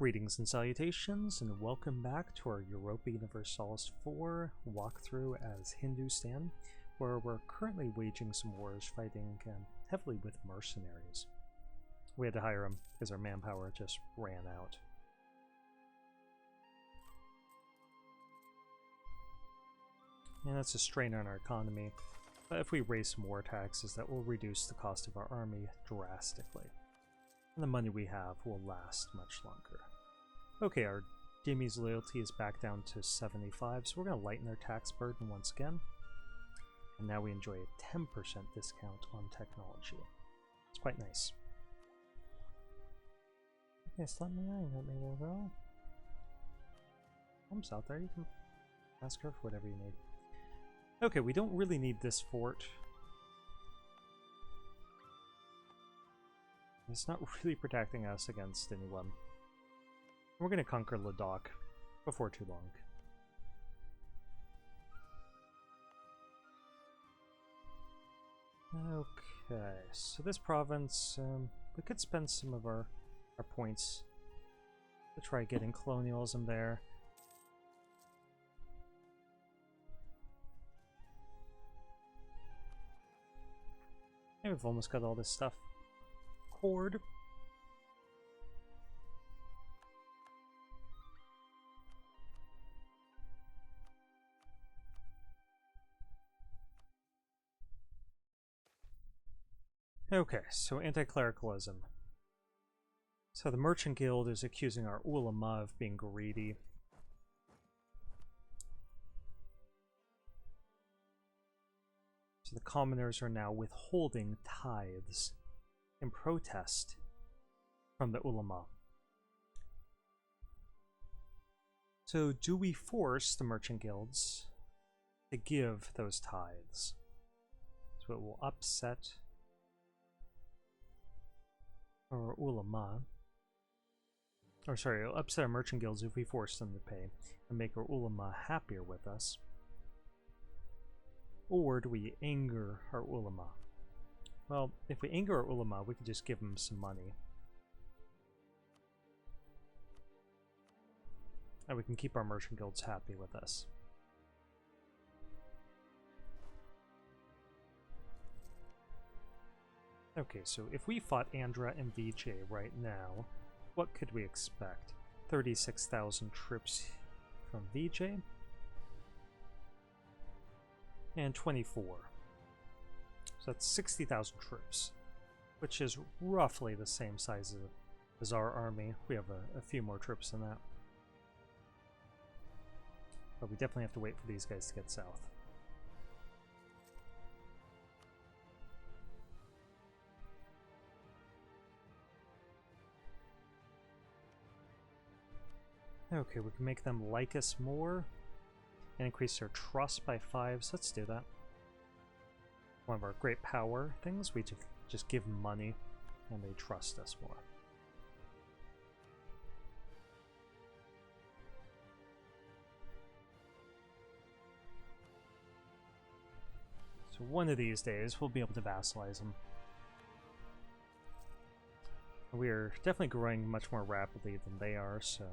Greetings and salutations, and welcome back to our Europa Universalis 4 walkthrough as Hindustan, where we're currently waging some wars, fighting heavily with mercenaries. We had to hire them because our manpower just ran out. And that's a strain on our economy, but if we raise some war taxes, that will reduce the cost of our army drastically. And the money we have will last much longer. Okay, our Dhimmy's loyalty is back down to 75, so we're going to lighten their tax burden once again. And now we enjoy a 10% discount on technology. It's quite nice. Yes, let me know, bro. Mom's out there, you can ask her for whatever you need. Okay, we don't really need this fort. It's not really protecting us against anyone. We're going to conquer Ladakh before too long. Okay, so this province, we could spend some of our points to try getting colonialism there. And we've almost got all this stuff. Cord. Okay, so anti-clericalism. So the Merchant Guild is accusing our ulama of being greedy. So the commoners are now withholding tithes in protest from the ulama. So do we force the merchant guilds to give those tithes? So it will upset our ulama. Or sorry, it'll upset our merchant guilds if we force them to pay and make our ulama happier with us. Or do we anger our ulama? Well, if we anger our ulama, we could just give them some money. And we can keep our merchant guilds happy with us. Okay, so if we fought Andhra and Vijay right now, what could we expect? 36,000 troops from Vijay? And 24. So that's 60,000 troops, which is roughly the same size as our army. We have a few more troops than that. But we definitely have to wait for these guys to get south. Okay, we can make them like us more and increase their trust by 5, so let's do that. One of our great power things, we just give them money and they trust us more. So one of these days we'll be able to vassalize them. We're definitely growing much more rapidly than they are, so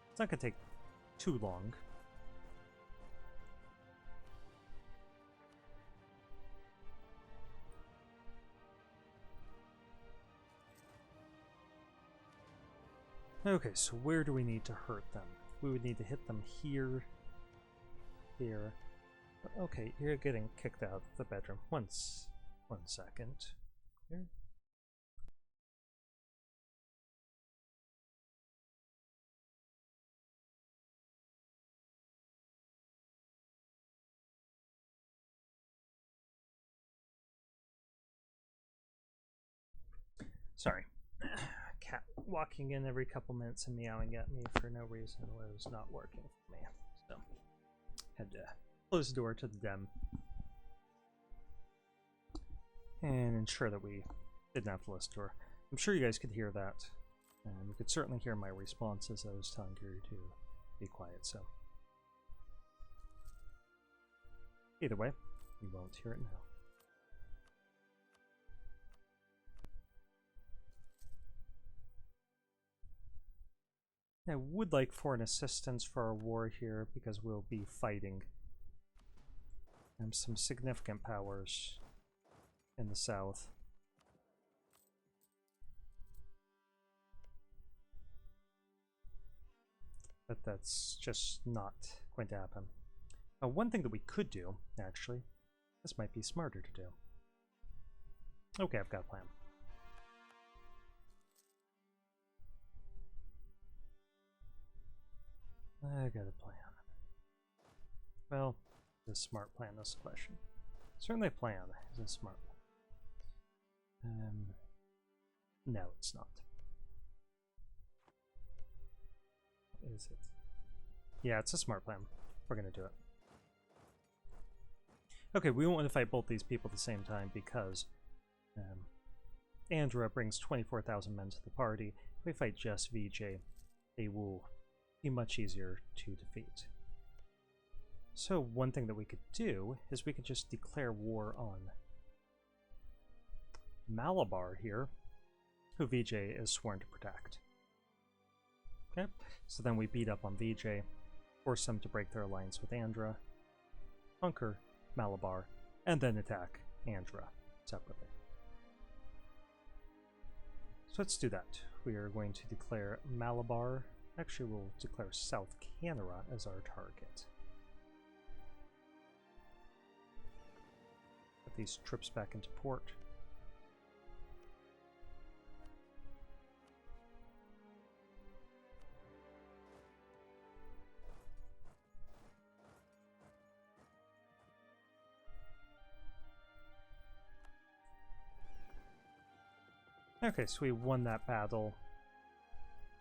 it's not going to take too long. Okay, so where do we need to hurt them? We would need to hit them here, here. Okay, you're getting kicked out of the bedroom. One second. Here. Sorry. Cat walking in every couple minutes and meowing at me for no reason was not working for me. So, had to close the door to the den and ensure that we didn't have to listen to her. I'm sure you guys could hear that, and you could certainly hear my response as I was telling her to be quiet, so. Either way, you won't hear it now. I would like foreign assistance for our war here because we'll be fighting some significant powers in the south. But that's just not going to happen. One thing that we could do, actually, this might be smarter to do. Okay, I've got a plan. I got a plan. Well, the smart plan is the question. Certainly a plan is a smart plan. No, it's not. What is it? Yeah, it's a smart plan. We're gonna do it. Okay, we won't want to fight both these people at the same time because Andra brings 24,000 men to the party. If we fight just VJ, they will be much easier to defeat. So one thing that we could do is we could just declare war on Malabar here, who VJ is sworn to protect. Okay, so then we beat up on VJ, force them to break their alliance with Andra, conquer Malabar, and then attack Andra separately. So let's do that. We are going to declare Malabar. Actually, we'll declare South Canara as our target. Put these trips back into port. Okay, so we won that battle,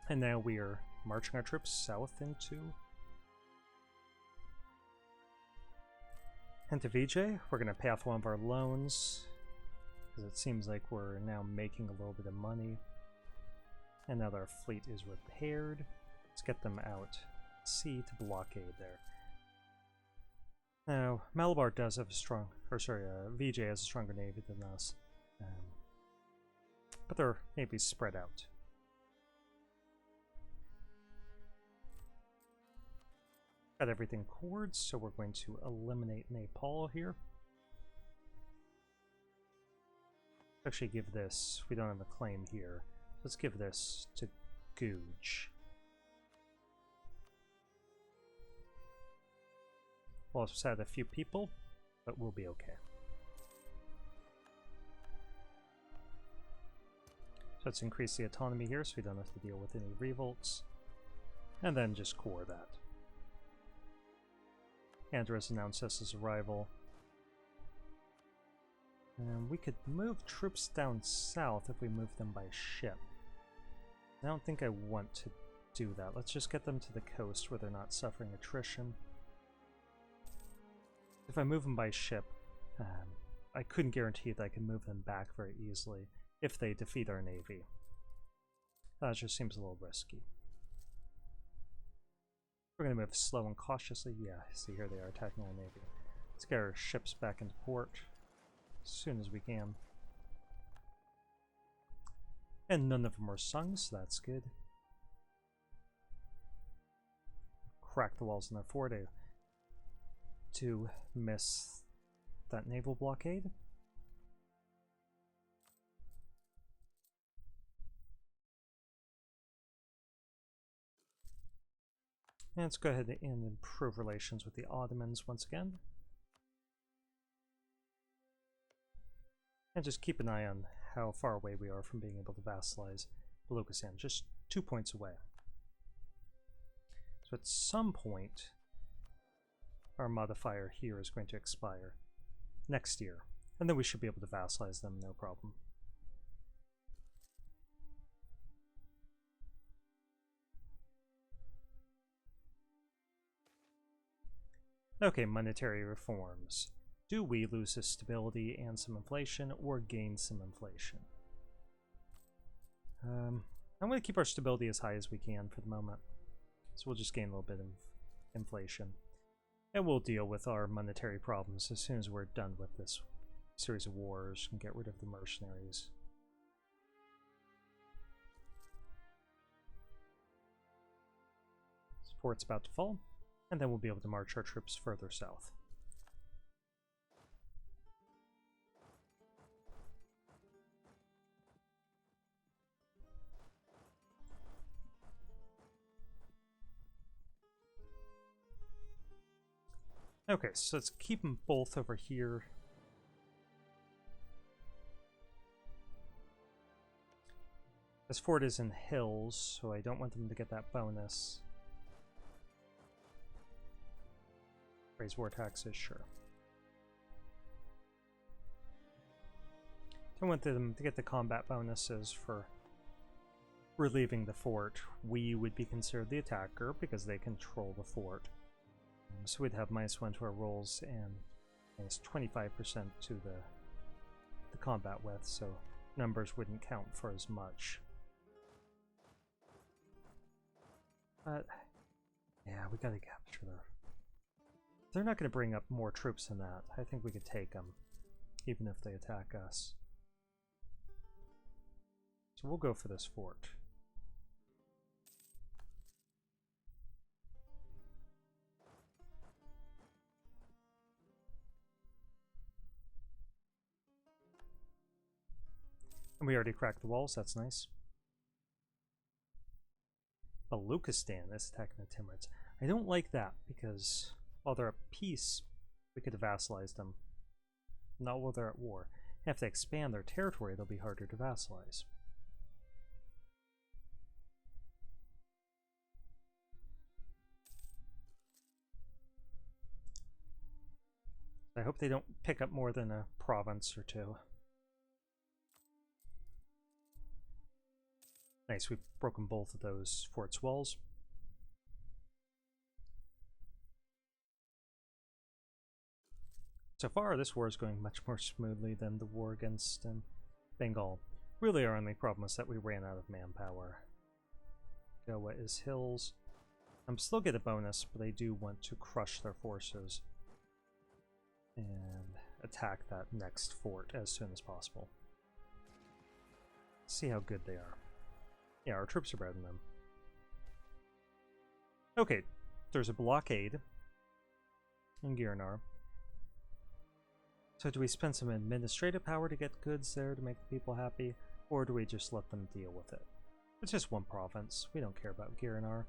and now we are marching our troops south into VJ. We're going to pay off one of our loans, because it seems like we're now making a little bit of money. And now that our fleet is repaired, let's get them out at sea to blockade there. Now, Malabar does have a strong, VJ has a stronger navy than us. But their navy's spread out. Got everything cored, so we're going to eliminate Nepal here. Actually give this, we don't have a claim here. Let's give this to Guj. We'll also add a few people, but we'll be okay. So let's increase the autonomy here so we don't have to deal with any revolts. And then just core that. Andres announced us his arrival. And we could move troops down south if we move them by ship. I don't think I want to do that. Let's just get them to the coast where they're not suffering attrition. If I move them by ship, I couldn't guarantee that I can move them back very easily if they defeat our navy. That just seems a little risky. We're going to move slow and cautiously. Yeah, see here they are attacking our navy. Let's get our ships back into port as soon as we can. And none of them were sunk, so that's good. Crack the walls in their fort to miss that naval blockade. And let's go ahead and improve relations with the Ottomans once again. And just keep an eye on how far away we are from being able to vassalize Baluchistan, just 2 points away. So at some point, our modifier here is going to expire next year, and then we should be able to vassalize them, no problem. Okay, monetary reforms. Do we lose this stability and some inflation, or gain some inflation? I'm going to keep our stability as high as we can for the moment. So we'll just gain a little bit of inflation. And we'll deal with our monetary problems as soon as we're done with this series of wars and get rid of the mercenaries. fort's about to fall, and then we'll be able to march our troops further south. Okay, so let's keep them both over here. This fort is in hills, so I don't want them to get that bonus. Raise war taxes, sure. Don't want them to get the combat bonuses for relieving the fort. We would be considered the attacker because they control the fort. So we'd have -1 to our rolls and -25% to the combat with, so numbers wouldn't count for as much. But yeah, we gotta capture their... They're not gonna bring up more troops than that. I think we could take them, even if they attack us. So we'll go for this fort. And we already cracked the walls, that's nice. Baluchistan is attacking the Timurids. I don't like that, because while they're at peace, we could have vassalized them. Not while they're at war. If they expand their territory, they'll be harder to vassalize. I hope they don't pick up more than a province or two. Nice, we've broken both of those fort's walls. So far, this war is going much more smoothly than the war against Bengal. Really, our only problem is that we ran out of manpower. Goa is hills. Still get a bonus, but they do want to crush their forces and attack that next fort as soon as possible. See how good they are. Yeah, our troops are better than them. Okay, there's a blockade in Girnar. So do we spend some administrative power to get goods there to make the people happy, or do we just let them deal with it? It's just one province. We don't care about Girnar.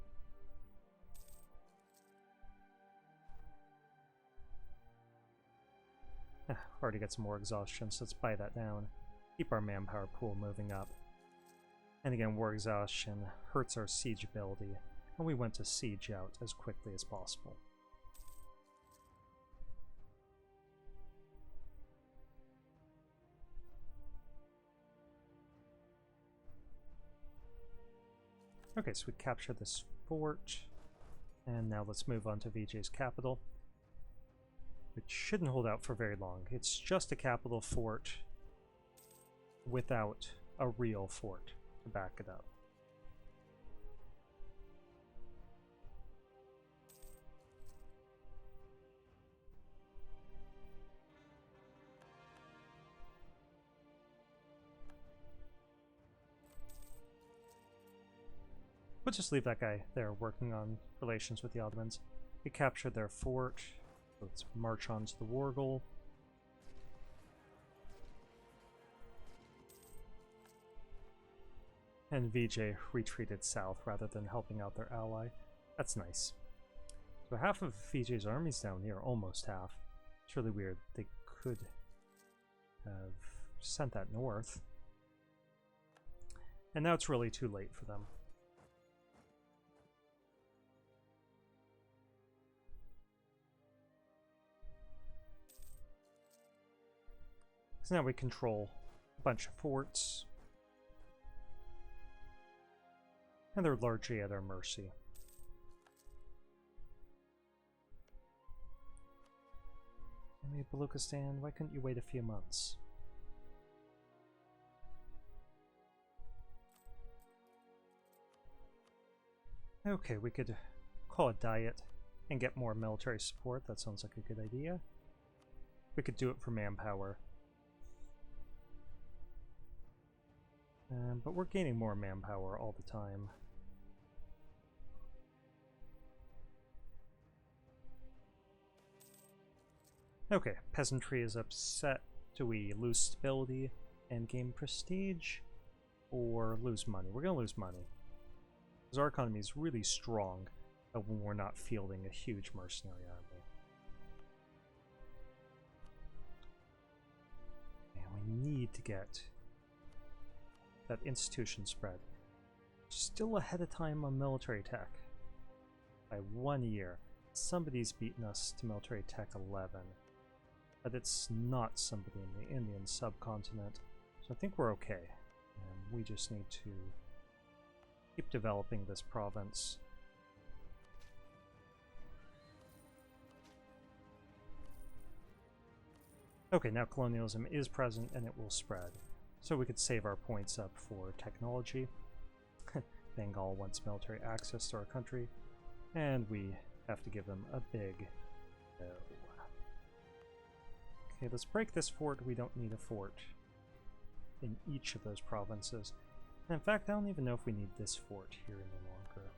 Already got some more exhaustion, so let's buy that down. Keep our manpower pool moving up. And again, war exhaustion hurts our siege ability, and we want to siege out as quickly as possible. Okay, so we captured this fort, and now let's move on to Vijay's capital, which shouldn't hold out for very long. It's just a capital fort without a real fort to back it up. We'll just leave that guy there working on relations with the Ottomans. We captured their fort. Let's march on to the war goal. And Vijay retreated south rather than helping out their ally. That's nice. So half of Vijay's army's down here, almost half. It's really weird. They could have sent that north. And now it's really too late for them. So now we control a bunch of forts. And they're largely at our mercy. Maybe Baluchistan, why couldn't you wait a few months? Okay, we could call a diet and get more military support. That sounds like a good idea. We could do it for manpower. But we're gaining more manpower all the time. Okay, peasantry is upset. Do we lose stability and gain prestige? Or lose money? We're going to lose money. Because our economy is really strong when we're not fielding a huge mercenary army. And we need to get that institution spread. Still ahead of time on military tech. By 1 year. Somebody's beaten us to military tech 11. But it's not somebody in the Indian subcontinent. So I think we're okay. And we just need to keep developing this province. Okay, now colonialism is present and it will spread. So we could save our points up for technology. Bengal wants military access to our country. And we have to give them a big no. Okay, let's break this fort. We don't need a fort in each of those provinces. And in fact, I don't even know if we need this fort here any longer.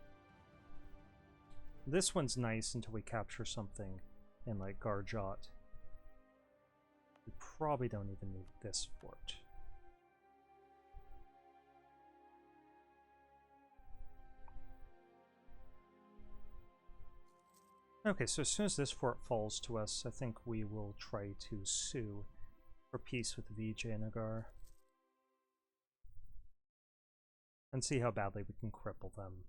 This one's nice until we capture something in like Garjot. We probably don't even need this fort. Okay, so as soon as this fort falls to us, I think we will try to sue for peace with Vijayanagar. And see how badly we can cripple them.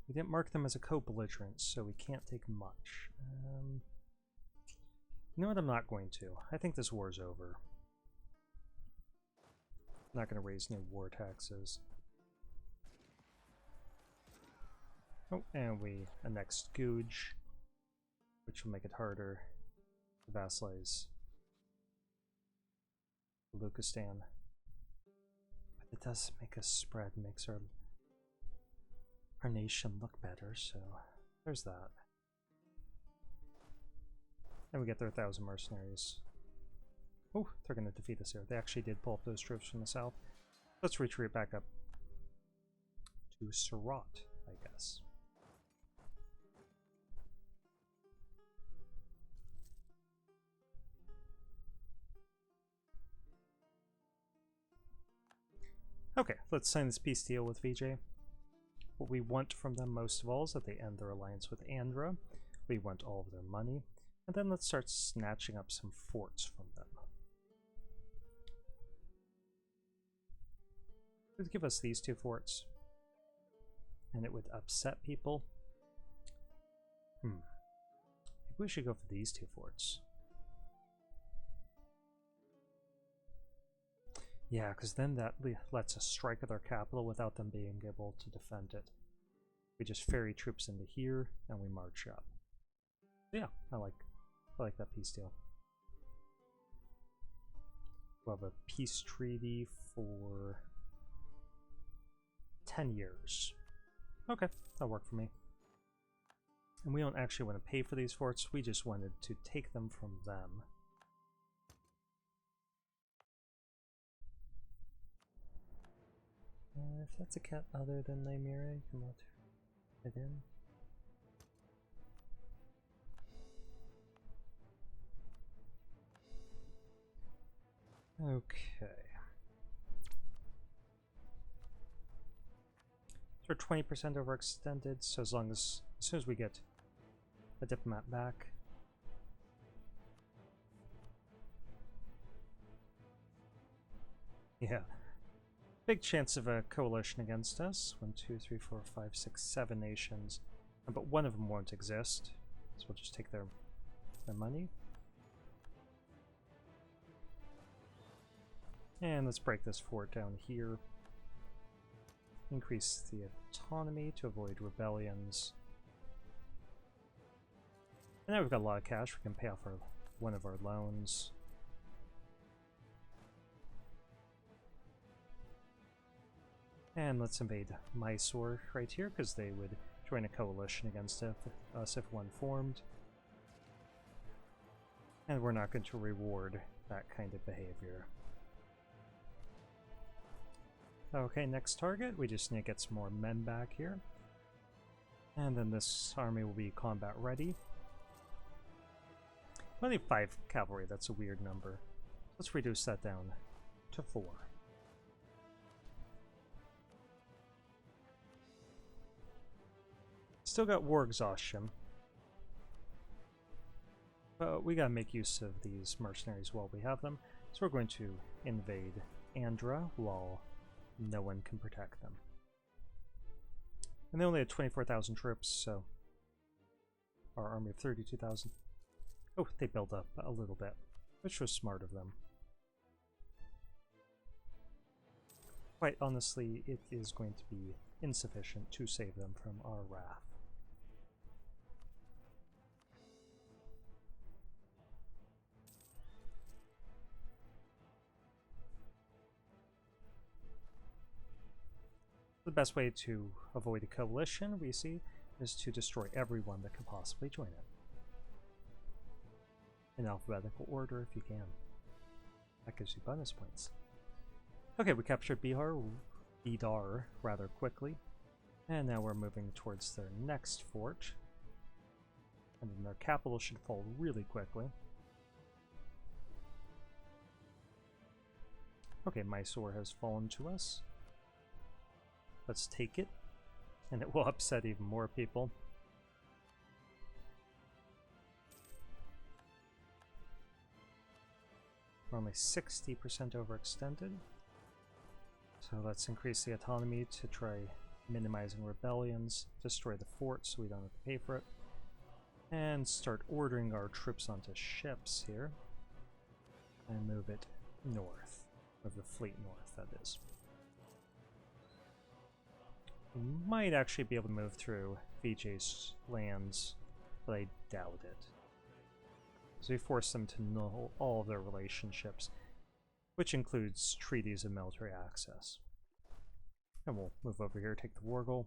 We didn't mark them as a co-belligerent, so we can't take much. You know what, I'm not going to. I think this war's over. I'm not going to raise new war taxes. Oh, and we annexed Guj, which will make it harder to vassalize Lucastan. But it does make us spread, makes our nation look better, so there's that. And we get their 1,000 mercenaries. Oh, they're going to defeat us here. They actually did pull up those troops from the south. Let's retreat back up to Surat, I guess. Okay, let's sign this peace deal with Vijay. What we want from them most of all is that they end their alliance with Andhra. We want all of their money. And then let's start snatching up some forts from them. It would give us these 2 forts. And it would upset people. Maybe we should go for these 2 forts. Yeah, because then that lets us strike at our capital without them being able to defend it. We just ferry troops into here, and we march up. Yeah, I like that peace deal. We'll have a peace treaty for 10 years. Okay, that'll work for me. And we don't actually want to pay for these forts, we just wanted to take them from them. If that's a cat other than Nymira, you can let it in. Okay. So we're 20% overextended, so as soon as we get a diplomat back. Yeah. Big chance of a coalition against us. 1, 2, 3, 4, 5, 6, 7 nations. But one of them won't exist. So we'll just take their money. And let's break this fort down here. Increase the autonomy to avoid rebellions. And now we've got a lot of cash. We can pay off one of our loans. And let's invade Mysore right here, because they would join a coalition against us if one formed. And we're not going to reward that kind of behavior. Okay, next target. We just need to get some more men back here. And then this army will be combat ready. Only 5 cavalry, that's a weird number. Let's reduce that down to 4. Still got war exhaustion. But we gotta make use of these mercenaries while we have them. So we're going to invade Andhra while no one can protect them. And they only had 24,000 troops, so our army of 32,000. Oh, they built up a little bit, which was smart of them. Quite honestly, it is going to be insufficient to save them from our wrath. The best way to avoid a coalition, we see, is to destroy everyone that could possibly join it. In alphabetical order if you can. That gives you bonus points. Okay, we captured Bidar rather quickly. And now we're moving towards their next fort. And then their capital should fall really quickly. Okay, Mysore has fallen to us. Let's take it, and it will upset even more people. We're only 60% overextended, so let's increase the autonomy to try minimizing rebellions, destroy the fort so we don't have to pay for it, and start ordering our troops onto ships here, and move it north, of the fleet north, that is. We might actually be able to move through Vijay's lands, but I doubt it. So we force them to null all of their relationships, which includes treaties and military access. And we'll move over here, take the war goal.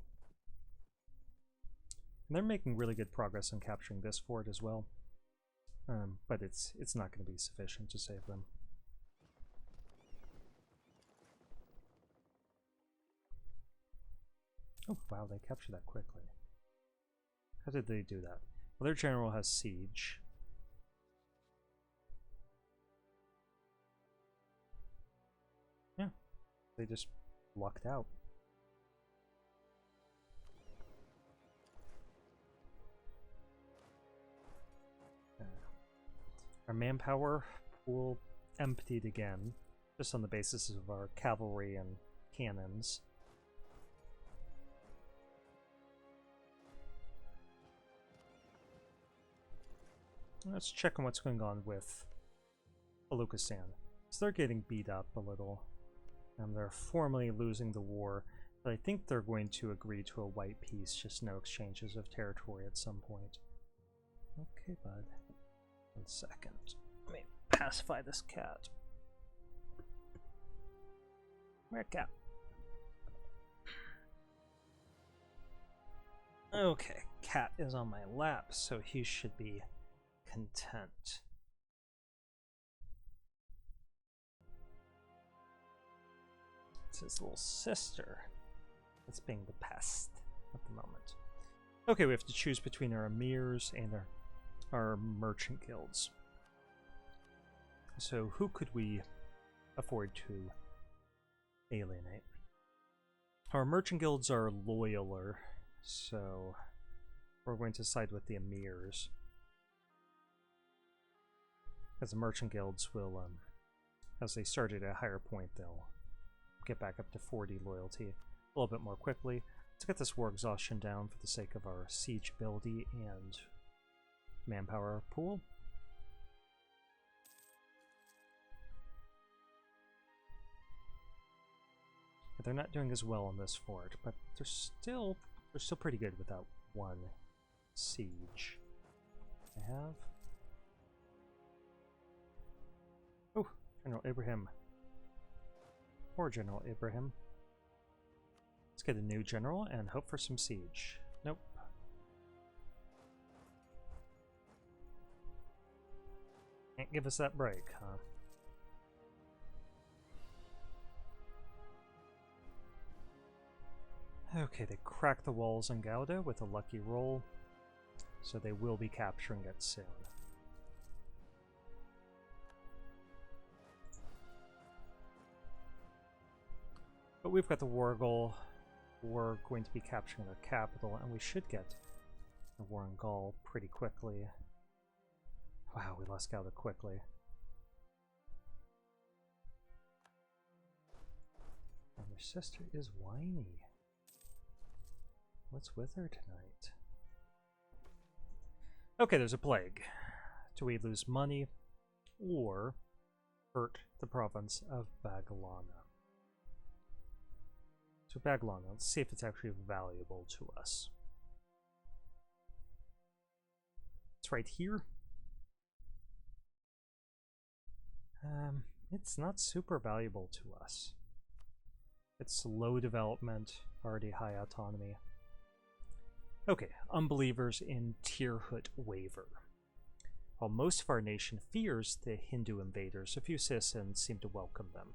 And they're making really good progress on capturing this fort as well, but it's not going to be sufficient to save them. Oh, wow, they captured that quickly. How did they do that? Well, their general has siege. Yeah, they just lucked out. Our manpower pool emptied again, just on the basis of our cavalry and cannons. Let's check on what's going on with Baluchistan. So they're getting beat up a little. They're formally losing the war, but I think they're going to agree to a white peace, just no exchanges of territory at some point. Okay, bud. 1 second. Let me pacify this cat. Where, cat? Okay, cat is on my lap, so he should be content. It's his little sister that's being the pest at the moment. Okay, we have to choose between our emirs and our merchant guilds. So who could we afford to alienate? Our merchant guilds are loyaler, so we're going to side with the emirs. As the merchant guilds will, as they start at a higher point, they'll get back up to 40 loyalty a little bit more quickly. Let's get this war exhaustion down for the sake of our siege ability and manpower pool. They're not doing as well on this fort, but they're still pretty good without 1 siege. I have. Oh, General Ibrahim. Poor General Ibrahim. Let's get a new general and hope for some siege. Nope. Can't give us that break, huh? Okay, they cracked the walls in Gouda with a lucky roll, so they will be capturing it soon. But we've got the war goal. We're going to be capturing their capital, and we should get the war in Gaul pretty quickly. Wow, we lost Gouda quickly. And their sister is whiny. What's with her tonight? Okay, there's a plague. Do we lose money or hurt the province of Baglana? So Baglana, let's see if it's actually valuable to us. It's right here. It's not super valuable to us. It's low development, already high autonomy. Okay, unbelievers in Tirhut waver. While most of our nation fears the Hindu invaders, a few citizens seem to welcome them.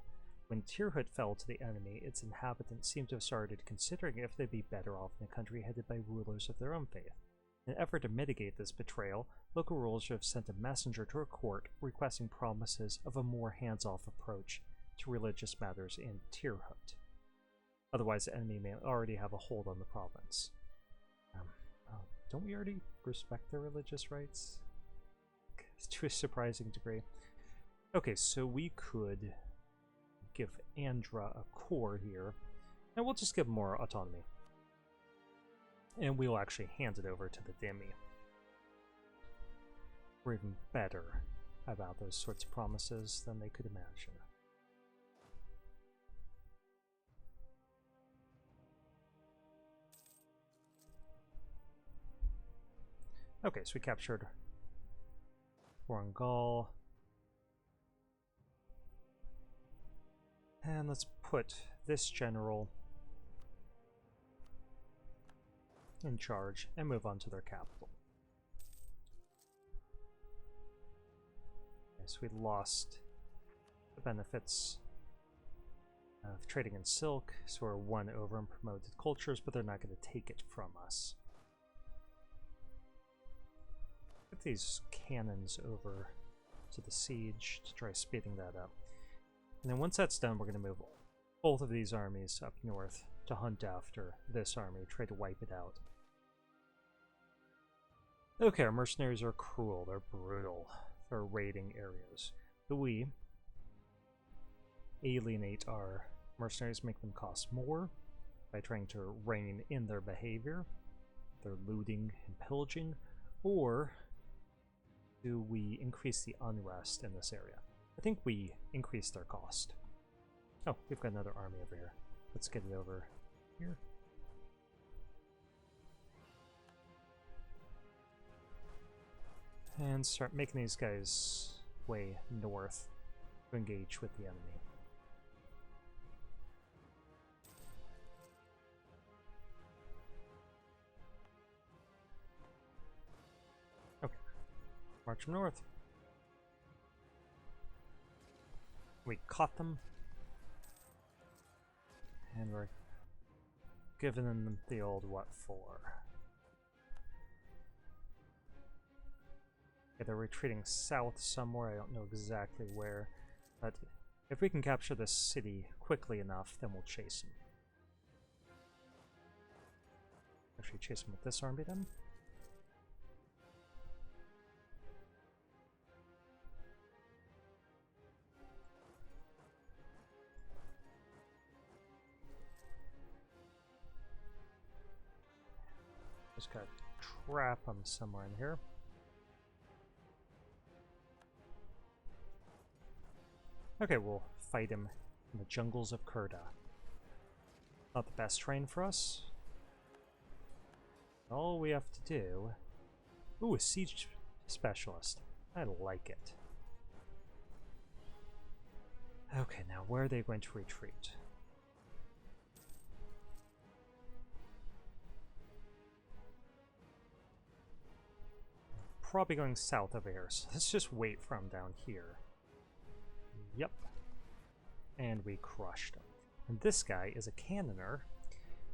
When Tirhut fell to the enemy, its inhabitants seem to have started considering if they'd be better off in a country headed by rulers of their own faith. In an effort to mitigate this betrayal, local rulers have sent a messenger to a court requesting promises of a more hands-off approach to religious matters in Tirhut. Otherwise, the enemy may already have a hold on the province. Don't we already respect their religious rights? To a surprising degree. Okay, so we could give Andhra a core here, and we'll just give more autonomy. And we'll actually hand it over to the Dhimmi. We're even better about those sorts of promises than they could imagine. Okay, so we captured Warangall. And let's put this general in charge and move on to their capital. Okay, so we lost the benefits of trading in silk, so we're won over in promoted cultures, but they're not going to take it from us. Put these cannons over to the siege to try speeding that up. And then once that's done, we're going to move both of these armies up north to hunt after this army, try to wipe it out. Okay, our mercenaries are cruel, they're brutal, they're raiding areas. But we alienate our mercenaries, make them cost more by trying to rein in their behavior. They're looting and pillaging, or do we increase the unrest in this area? I think we increase their cost. Oh, we've got another army over here. Let's get it over here. And start making these guys way north to engage with the enemy. Okay, march them north. We caught them, and we're giving them the old what for. Okay, they're retreating south somewhere, I don't know exactly where, but if we can capture this city quickly enough, then we'll chase them. Actually chase them with this army then. Just gotta trap them somewhere in here. Okay, we'll fight him in the jungles of Kurda. Not the best terrain for us. All we have to do... Ooh, a siege specialist. I like it. Okay, now where are they going to retreat? Probably going south over here, so let's just wait for him down here. Yep. And we crushed him. And this guy is a cannoner,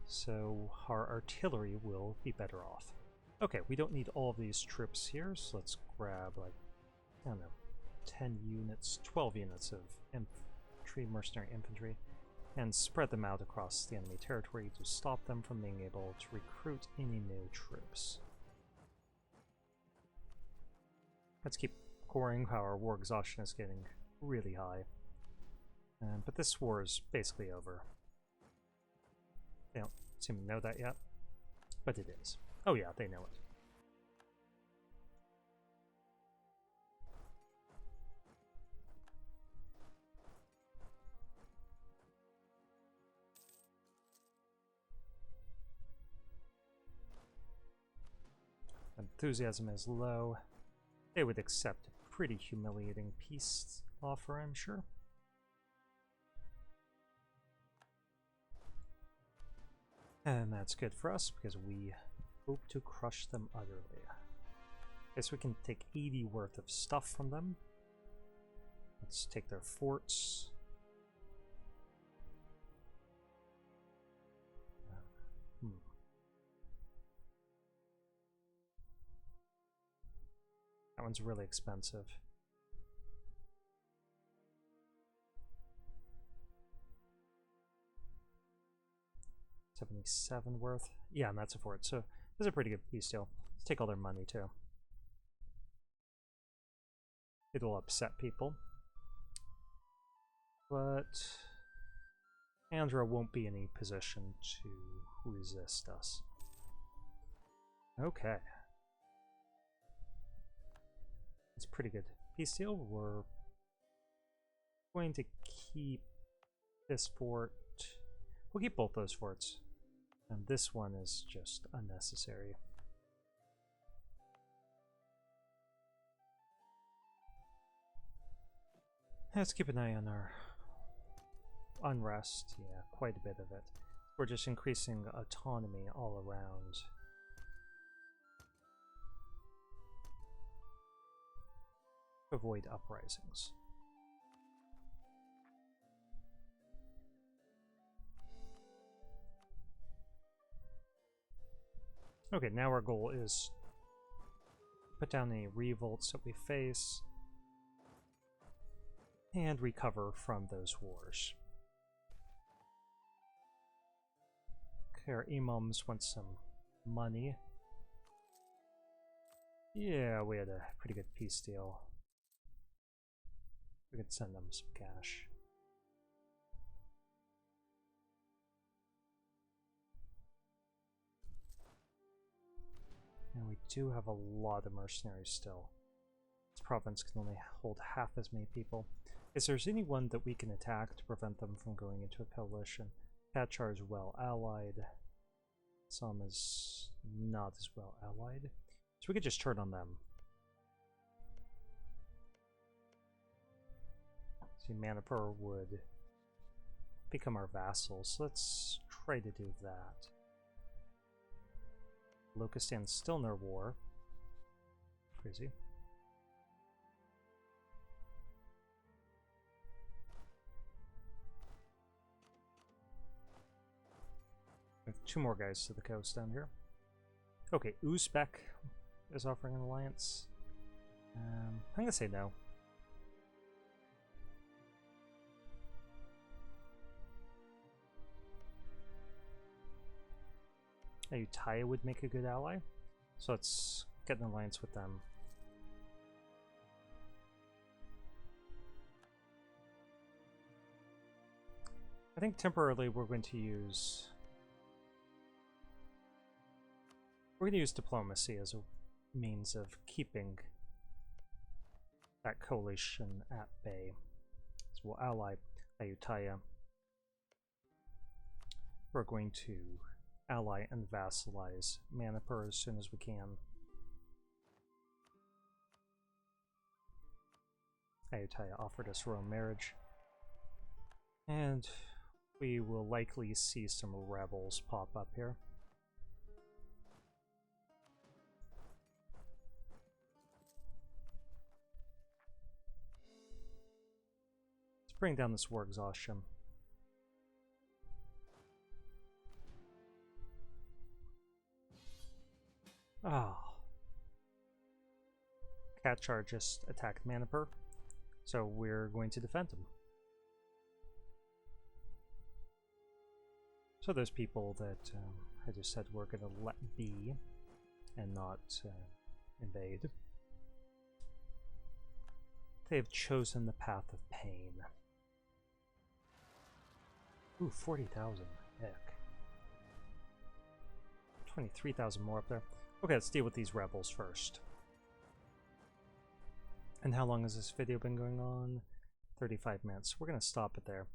so our artillery will be better off. Okay, we don't need all of these troops here, so let's grab, like, I don't know, 10 units, 12 units of mercenary infantry. and spread them out across the enemy territory to stop them from being able to recruit any new troops. Let's keep scoring. Our war exhaustion is getting really high. But this war is basically over. They don't seem to know that yet, but it is. Oh yeah, they know it. Enthusiasm is low. They would accept a pretty humiliating peace offer, I'm sure. And that's good for us, because we hope to crush them utterly. Okay, so we can take 80 worth of stuff from them. Let's take their forts. That one's really expensive. $77 worth. Yeah, and that's a fort. So this is a pretty good peace deal. Let's take all their money too. It'll upset people. But Andra won't be in a position to resist us. Okay. It's a pretty good peace deal. We're going to keep this fort. We'll keep both those forts. And this one is just unnecessary. Let's keep an eye on our unrest. Yeah, quite a bit of it. We're just increasing autonomy all around. Avoid uprisings. Okay, now our goal is put down any revolts that we face and recover from those wars. Okay, our imams want some money. Yeah, we had a pretty good peace deal. We could send them some cash. And we do have a lot of mercenaries still. This province can only hold half as many people. If there's anyone that we can attack to prevent them from going into a coalition, Kachar is well allied. Some is not as well allied. So we could just turn on them. See, Manipur would become our vassals, so let's try to do that. Locustan's still in their war. Crazy. We have 2 more guys to the coast down here. Okay, Uzbek is offering an alliance. I'm gonna say no. Ayutthaya would make a good ally, so let's get an alliance with them. I think temporarily we're going to use diplomacy as a means of keeping that coalition at bay. So we'll ally Ayutthaya. We're going to ally and vassalize Manipur as soon as we can. Ayutthaya offered us royal marriage, and we will likely see some rebels pop up here. Let's bring down this war exhaustion. Oh. Kachar just attacked Manipur, so we're going to defend him. So there's people that I just said we're going to let be and not invade. They have chosen the path of pain. Ooh, 40,000. Heck. 23,000 more up there. Okay, let's deal with these rebels first. And how long has this video been going on? 35 minutes. We're going to stop it there.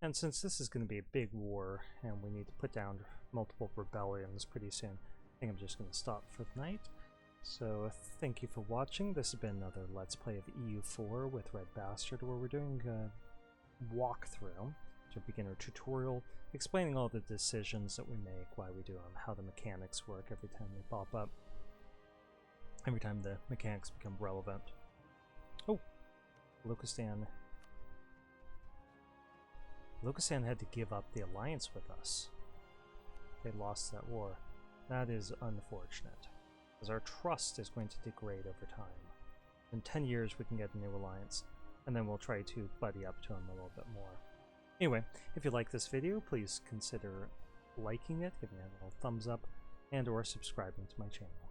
And since this is going to be a big war, and we need to put down multiple rebellions pretty soon, I think I'm just going to stop for the night. So thank you for watching. This has been another Let's Play of EU4 with RedBstrd, where we're doing a walkthrough, a beginner tutorial, explaining all the decisions that we make, why we do them, how the mechanics work every time they pop up, every time the mechanics become relevant. Oh, Lokistan had to give up the alliance with us. They lost that war. That is unfortunate, as our trust is going to degrade over time. In 10 years we can get a new alliance, and then we'll try to buddy up to them a little bit more. Anyway, if you like this video, please consider liking it, giving it a little thumbs up, and or subscribing to my channel.